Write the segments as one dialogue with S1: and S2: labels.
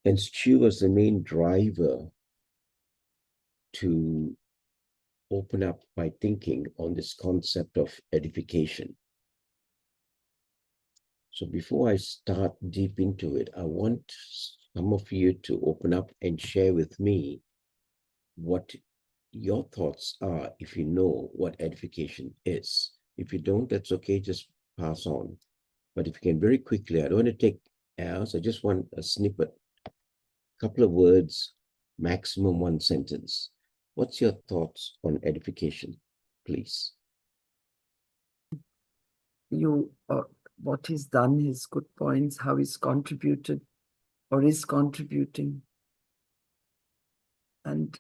S1: And Stu was the main driver to open up my thinking on this concept of edification. So before I start deep into it, I want some of you to open up and share with me what your thoughts are if you know what edification is. If you don't, that's okay, just pass on. But if you can very quickly, I don't want to take hours, I just want a snippet, a couple of words, maximum one sentence. What's your thoughts on edification, please?
S2: What he's done, his good points, how he's contributed or is contributing. And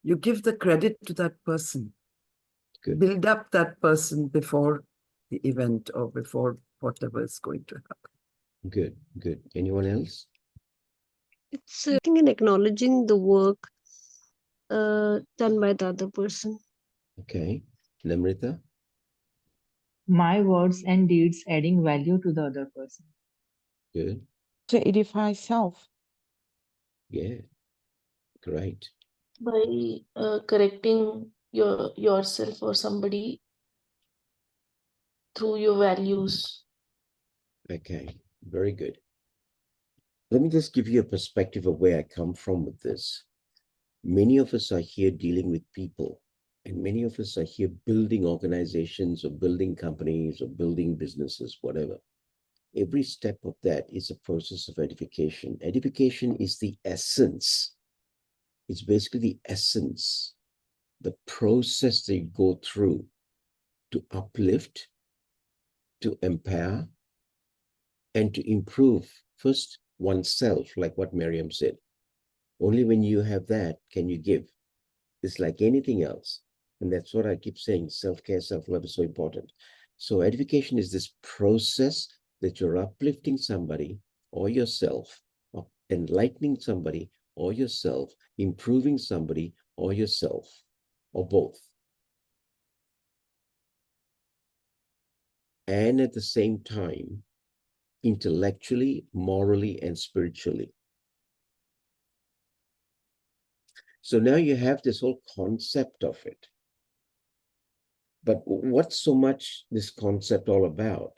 S2: you give the credit to that person.
S1: Good.
S2: Build up that person before the event or before whatever is going to happen.
S1: Good, good. Anyone else?
S3: It's I think in acknowledging the work done by the other person.
S1: Okay. Namrita?
S4: My words and deeds adding value to the other person.
S1: Good.
S5: To edify self.
S1: Yeah. Great.
S6: By correcting yourself or somebody through your values.
S1: Okay. Very good. Let me just give you a perspective of where I come from with this. Many of us are here dealing with people, and many of us are here building organizations or building companies or building businesses, whatever. Every step of that is a process of edification. Edification is the essence. It's basically the essence, the process they go through to uplift, to empower, and to improve first oneself, like what Miriam said. Only when you have that can you give. It's like anything else. And that's what I keep saying, self-care, self-love is so important. So edification is this process that you're uplifting somebody or yourself, or enlightening somebody or yourself, improving somebody or yourself, or both. And at the same time, intellectually, morally, and spiritually. So now you have this whole concept of it. But what's so much this concept all about?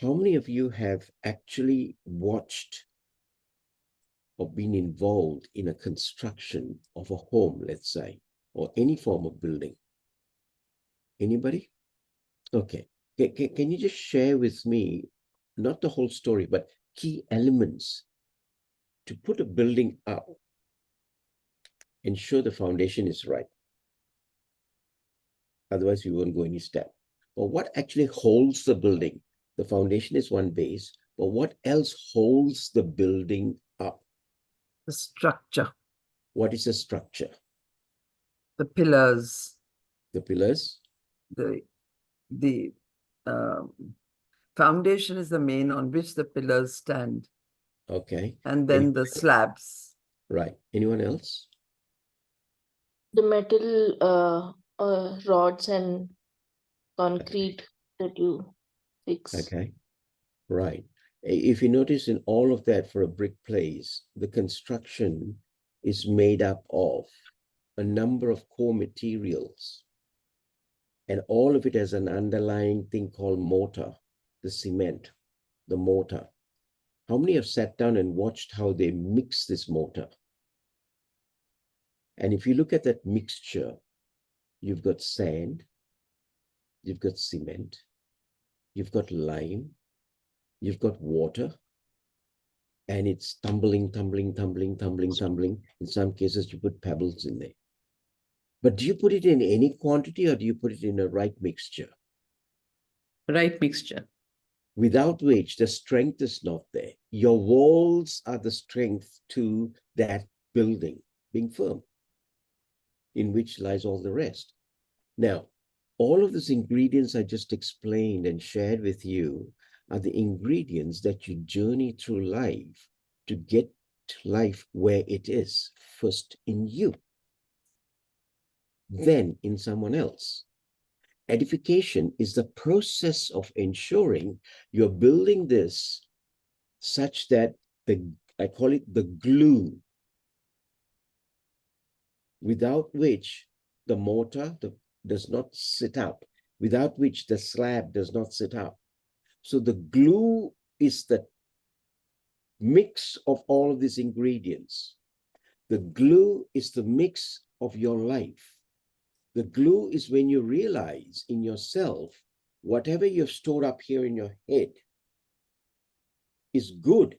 S1: How many of you have actually watched or been involved in a construction of a home, let's say, or any form of building? Anybody? Okay. Can you just share with me, not the whole story, but key elements to put a building up, ensure the foundation is right? Otherwise, we won't go any step. But what actually holds the building? The foundation is one base, but what else holds the building up?
S2: The structure.
S1: What is the structure?
S2: The pillars.
S1: The pillars?
S2: The foundation is the main on which the pillars stand.
S1: Okay.
S2: And then the slabs.
S1: Right. Anyone else?
S6: The metal rods and concrete that you fix.
S1: Okay. Right. If you notice in all of that for a brick place, the construction is made up of a number of core materials. And all of it has an underlying thing called mortar, the cement, the mortar. How many have sat down and watched how they mix this mortar? And if you look at that mixture, you've got sand, you've got cement, you've got lime, you've got water, and it's tumbling. In some cases, you put pebbles in there. But do you put it in any quantity or do you put it in a right mixture?
S2: Right mixture.
S1: Without which the strength is not there. Your walls are the strength to that building being firm, in which lies all the rest. Now, all of these ingredients I just explained and shared with you are the ingredients that you journey through life to get life where it is, first in you, then in someone else. Edification is the process of ensuring you're building this such that the I call it the glue, without which the mortar does not sit up, without which the slab does not sit up. So the glue is the mix of all of these ingredients. The glue is the mix of your life. The glue is when you realize in yourself, whatever you've stored up here in your head is good,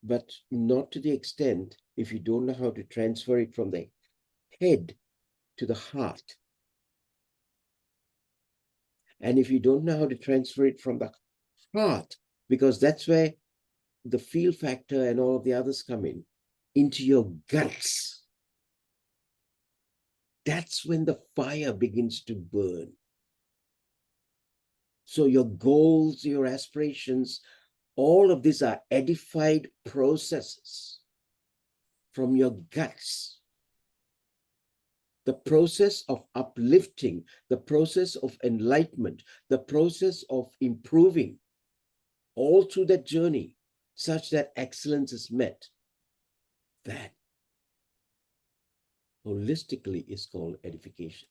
S1: but not to the extent if you don't know how to transfer it from the head to the heart. And if you don't know how to transfer it from the heart, because that's where the feel factor and all of the others come in, into your guts, that's when the fire begins to burn. So your goals, your aspirations, all of these are edified processes from your guts. The process of uplifting, the process of enlightenment, the process of improving, all through that journey, such that excellence is met. That holistically is called edification.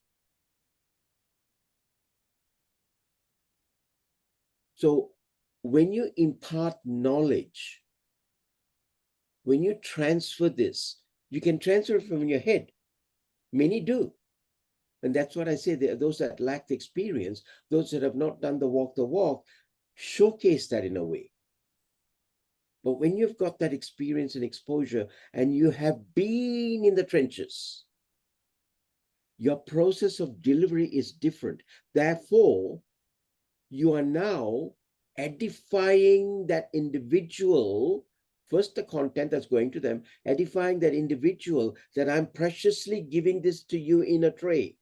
S1: So when you impart knowledge, when you transfer this, you can transfer it from your head. Many do. And that's what I say, those that lack the experience, those that have not done the walk, showcase that in a way. But when you've got that experience and exposure and you have been in the trenches, your process of delivery is different. Therefore, you are now edifying that individual, first the content that's going to them, edifying that individual that I'm preciously giving this to you in a tray.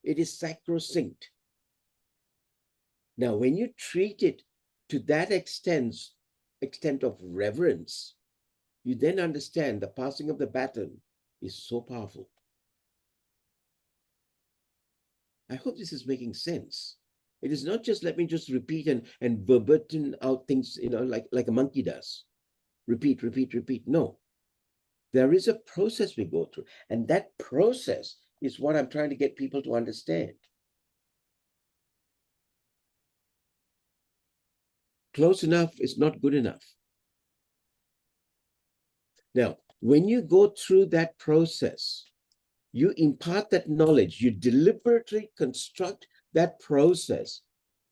S1: It is sacrosanct. Now, when you treat it to that extent of reverence, you then understand the passing of the baton is so powerful. I hope this is making sense. It is not just let me just repeat and verbatim out things, like a monkey does. Repeat, repeat, repeat. No. There is a process we go through, and that process is what I'm trying to get people to understand. Close enough is not good enough. Now, when you go through that process, you impart that knowledge, you deliberately construct that process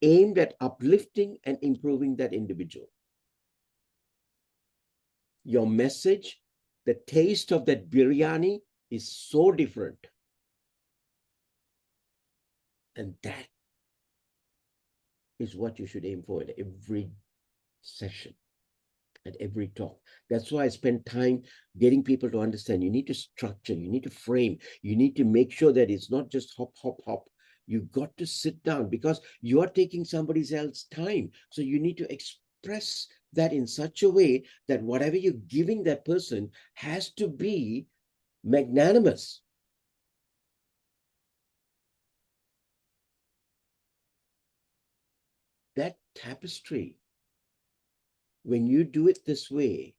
S1: aimed at uplifting and improving that individual. Your message, the taste of that biryani is so different. And that is what you should aim for at every session, at every talk. That's why I spend time getting people to understand you need to structure, you need to frame, you need to make sure that it's not just hop, hop, hop. You've got to sit down because you are taking somebody else's time. So you need to express that in such a way that whatever you're giving that person has to be magnanimous. That tapestry, when you do it this way,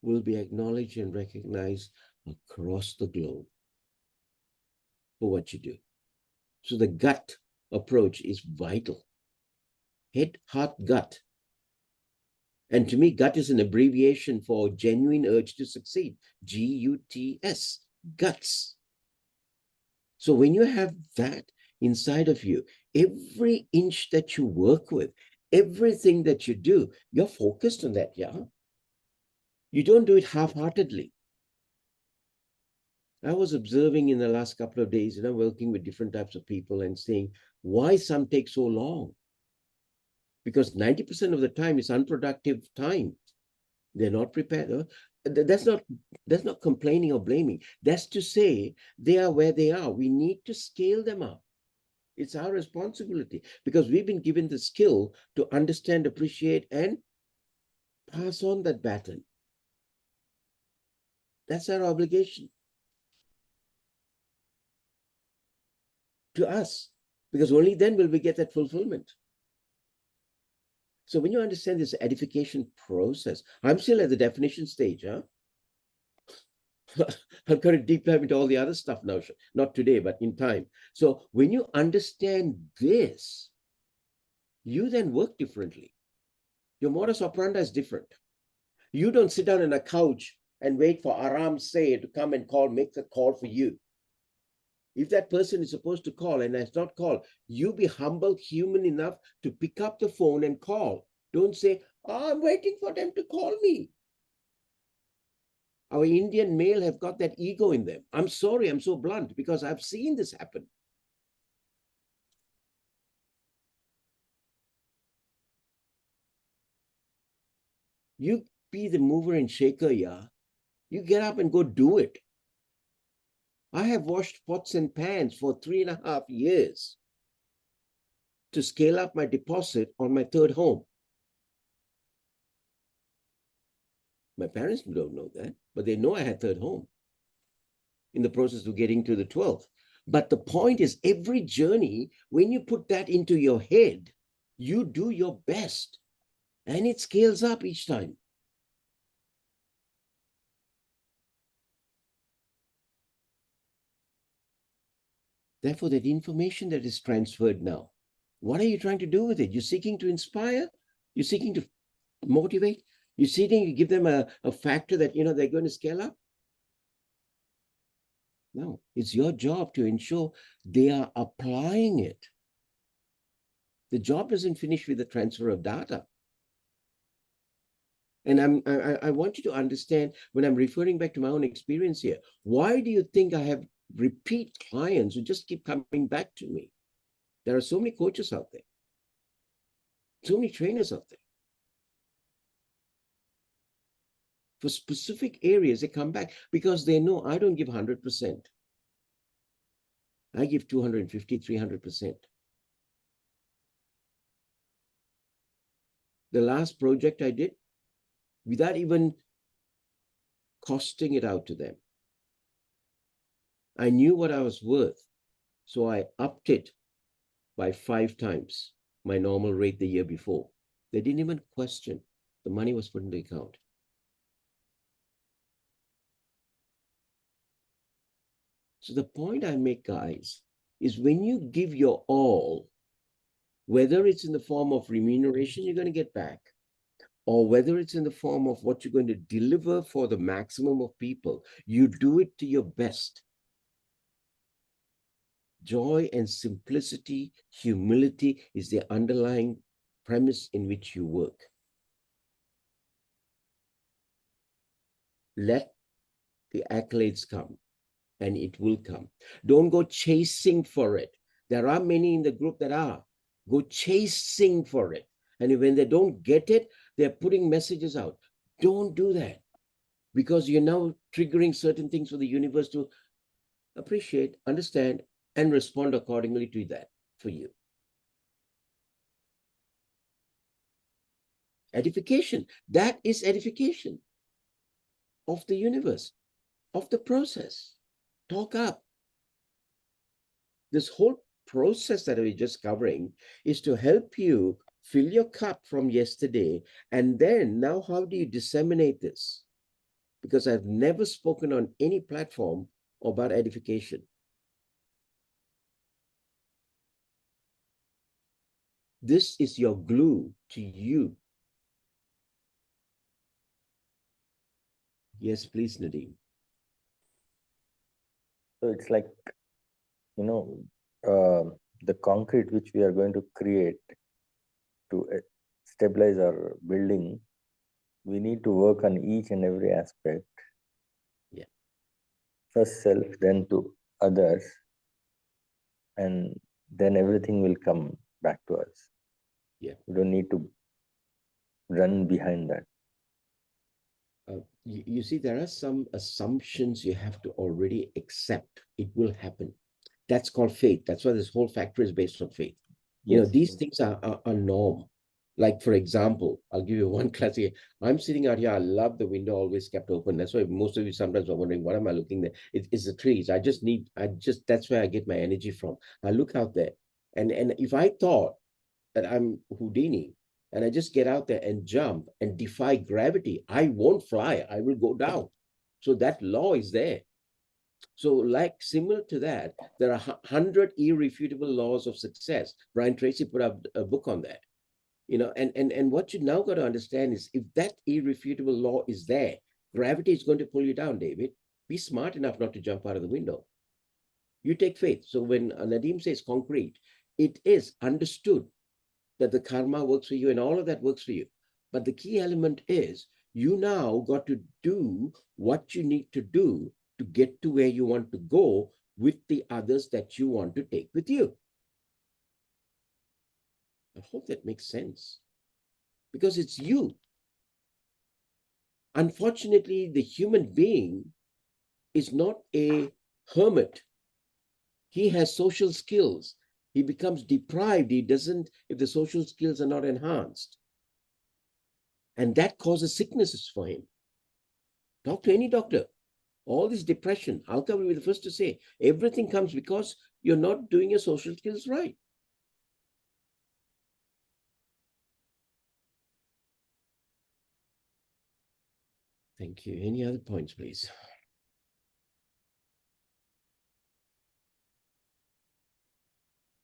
S1: will be acknowledged and recognized across the globe for what you do. So the gut approach is vital. Head, heart, gut. And to me, gut is an abbreviation for genuine urge to succeed. G-U-T-S, guts. So when you have that inside of you, every inch that you work with, everything that you do, you're focused on that, yeah? You don't do it half-heartedly. I was observing in the last couple of days, working with different types of people and saying, why some take so long? Because 90% of the time is unproductive time. They're not prepared. That's not complaining or blaming. That's to say they are where they are. We need to scale them up. It's our responsibility because we've been given the skill to understand, appreciate, and pass on that baton. That's our obligation to us. because only then will we get that fulfillment. So when you understand this edification process, I'm still at the definition stage, huh? I've got to deep dive into all the other stuff now, not today, but in time. So when you understand this, you then work differently. Your modus operandi is different. You don't sit down on a couch and wait for Aram Say to come and make the call for you. If that person is supposed to call and has not called, you be humble, human enough to pick up the phone and call. Don't say, oh, I'm waiting for them to call me. Our Indian male have got that ego in them. I'm sorry, I'm so blunt, because I've seen this happen. You be the mover and shaker, yeah. You get up and go do it. I have washed pots and pans for 3.5 years to scale up my deposit on my third home. My parents don't know that, but they know I had third home in the process of getting to the 12th. But the point is, every journey, when you put that into your head, you do your best and it scales up each time. Therefore, that information that is transferred now, what are you trying to do with it? You're seeking to inspire? You're seeking to motivate? You're seeking to give them a factor that, they're going to scale up? No, it's your job to ensure they are applying it. The job doesn't finish with the transfer of data. And I want you to understand, when I'm referring back to my own experience here, why do you think I have repeat clients who just keep coming back to me? There are so many coaches out there, so many trainers out there. For specific areas, they come back because they know I don't give 100%. I give 250, 300%. The last project I did, without even costing it out to them, I knew what I was worth, so I upped it by 5 times my normal rate the year before. They didn't even question. The money was put in the account. So the point I make, guys, is when you give your all, whether it's in the form of remuneration you're going to get back, or whether it's in the form of what you're going to deliver for the maximum of people, you do it to your best. Joy and simplicity, humility is the underlying premise in which you work. Let the accolades come, and it will come. Don't go chasing for it. There are many in the group that are. Go chasing for it. And when they don't get it, they're putting messages out. Don't do that, because you're now triggering certain things for the universe to appreciate, understand, and respond accordingly to that for you. Edification, that is edification of the universe, of the process. Talk up. This whole process that we're just covering is to help you fill your cup from yesterday, and then now how do you disseminate this? Because I've never spoken on any platform about edification. This is your glue to you. Yes, please, Nadine.
S7: So it's like, the concrete which we are going to create to stabilize our building, we need to work on each and every aspect.
S1: Yeah.
S7: First self, then to others, and then everything will come back to us.
S1: Yeah.
S7: We don't need to run behind that.
S1: You see, there are some assumptions you have to already accept. It will happen. That's called faith. That's why this whole factor is based on faith.
S7: Yes.
S1: These things are norm. Like, for example, I'll give you one classic. I'm sitting out here. I love the window always kept open. That's why most of you sometimes are wondering, what am I looking there? It's the trees. That's where I get my energy from. I look out there. And if I thought that I'm Houdini and I just get out there and jump and defy gravity, I won't fly. I will go down. So that law is there. So, like similar to that, there are 100 irrefutable laws of success. Brian Tracy put up a book on that. And what you now got to understand is, if that irrefutable law is there, gravity is going to pull you down, David. Be smart enough not to jump out of the window. You take faith. So when Nadeem says concrete, it is understood that the karma works for you and all of that works for you. But the key element is, you now got to do what you need to do to get to where you want to go with the others that you want to take with you. I hope that makes sense, because it's you. Unfortunately, the human being is not a hermit. He has social skills. He becomes deprived. He doesn't, if the social skills are not enhanced. And that causes sicknesses for him. Talk to any doctor. All this depression, Alka will be the first to say, everything comes because you're not doing your social skills right. Thank you. Any other points, please?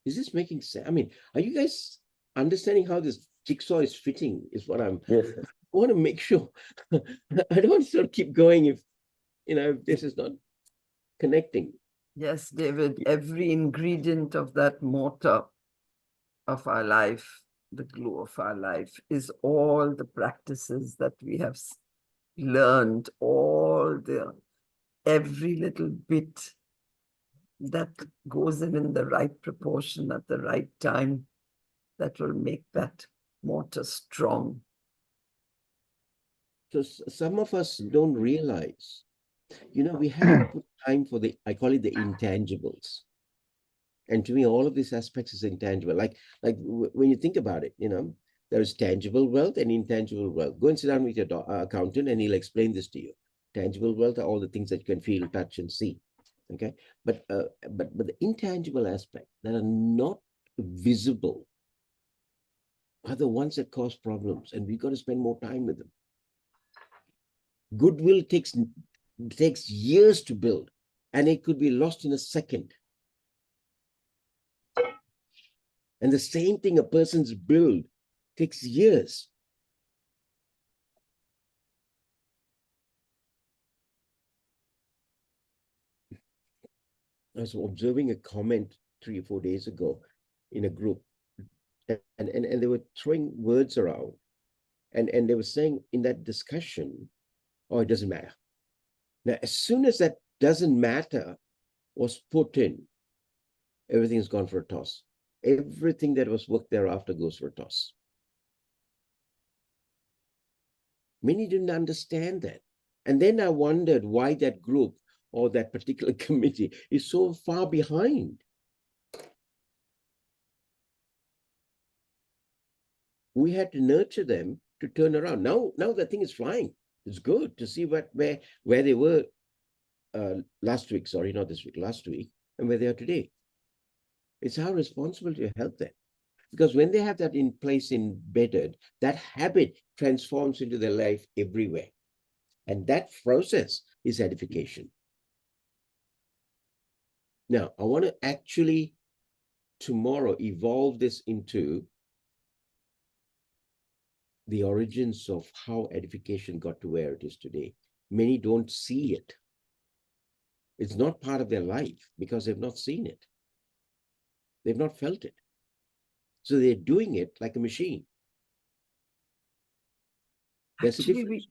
S1: Is this making sense? I mean, are you guys understanding how this jigsaw is fitting? Is what I'm.
S7: Yes.
S1: I want to make sure. I don't want to sort of keep going if this is not connecting.
S2: Yes, David, every ingredient of that mortar of our life, the glue of our life, is all the practices that we have learned, every little bit that goes in the right proportion at the right time, that will make that mortar strong.
S1: So some of us don't realize, we have to put time for I call it the intangibles. And to me, all of these aspects is intangible. Like when you think about it, there is tangible wealth and intangible wealth. Go and sit down with your accountant and he'll explain this to you. Tangible wealth are all the things that you can feel, touch, and see. Okay, but the intangible aspect that are not visible are the ones that cause problems, and we've got to spend more time with them. Goodwill takes years to build, and it could be lost in a second. And the same thing, a person's build takes years. I was observing a comment 3 or 4 days ago in a group, and they were throwing words around, and they were saying in that discussion, oh, it doesn't matter. Now, as soon as that doesn't matter was put in, everything's gone for a toss. Everything that was worked thereafter goes for a toss. Many didn't understand that. And then I wondered why that group or that particular committee is so far behind. We had to nurture them to turn around. Now the thing is flying. It's good to see where they were last week, sorry, not this week, last week, and where they are today. It's our responsibility to help them. Because when they have that in place, embedded, that habit transforms into their life everywhere. And that process is edification. Now, I want to actually tomorrow evolve this into the origins of how edification got to where it is today. Many don't see it. It's not part of their life because they've not seen it. They've not felt it. So they're doing it like a machine. There's a difference.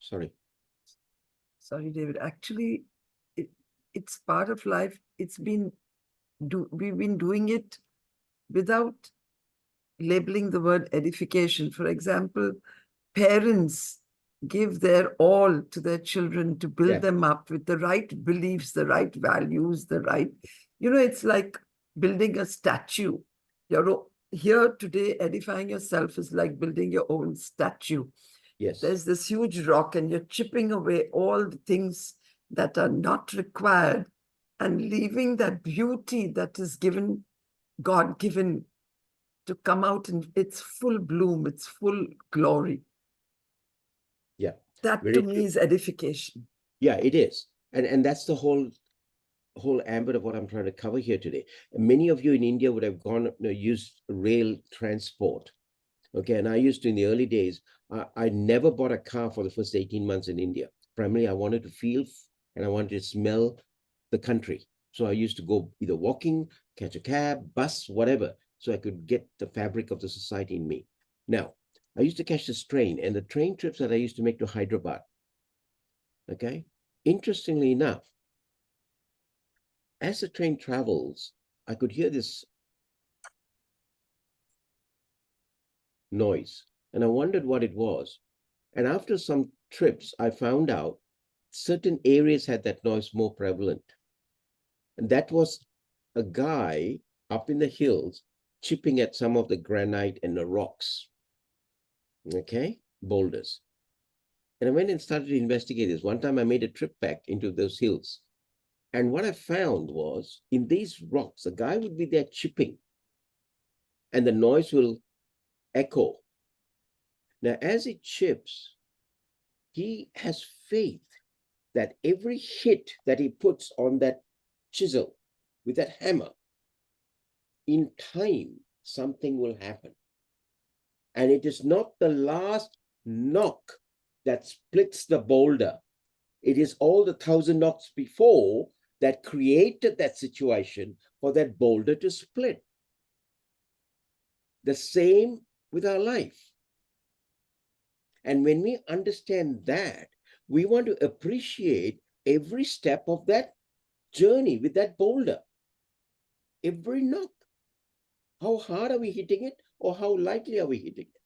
S1: Sorry,
S2: David. Actually, it's part of life. We've been doing it without labeling the word edification. For example, parents give their all to their children to build them up with the right beliefs, the right values, it's like building a statue. You're here today, edifying yourself is like building your own statue.
S1: yes.
S2: There's this huge rock and you're chipping away all the things that are not required and leaving that beauty that is given God-given to come out in its full bloom, its full glory.
S1: Yeah.
S2: That
S1: Very
S2: to
S1: true.
S2: me is edification.
S1: Yeah, it is. And that's the whole ambit of what I'm trying to cover here today. Many of you in India would have used rail transport. Okay, and I used to in the early days, I never bought a car for the first 18 months in India. Primarily, I wanted to feel and I wanted to smell the country. So I used to go either walking, catch a cab, bus, whatever, so I could get the fabric of the society in me. Now, I used to catch this train, and the train trips that I used to make to Hyderabad, okay, interestingly enough, as the train travels, I could hear this noise, and I wondered what it was. And after some trips, I found out certain areas had that noise more prevalent. And that was a guy up in the hills chipping at some of the granite and the rocks, okay, boulders. And I went and started to investigate this. One time I made a trip back into those hills. And what I found was in these rocks, a guy would be there chipping and the noise will echo. Now, as it chips, he has faith that every hit that he puts on that chisel with that hammer, in time, something will happen. And it is not the last knock that splits the boulder. It is all the 1,000 knocks before that created that situation for that boulder to split. The same with our life. And when we understand that, we want to appreciate every step of that journey with that boulder. Every knock. How hard are we hitting it, or how lightly are we hitting it?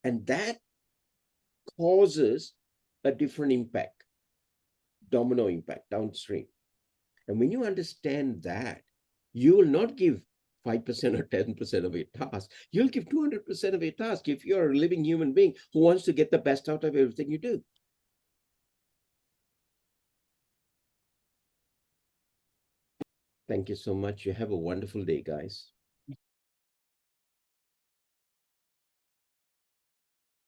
S1: And that causes a different impact, domino impact downstream. And when you understand that, you will not give 5% or 10% of your task. You'll give 200% of your task if you're a living human being who wants to get the best out of everything you do. Thank you so much. You have a wonderful day, guys.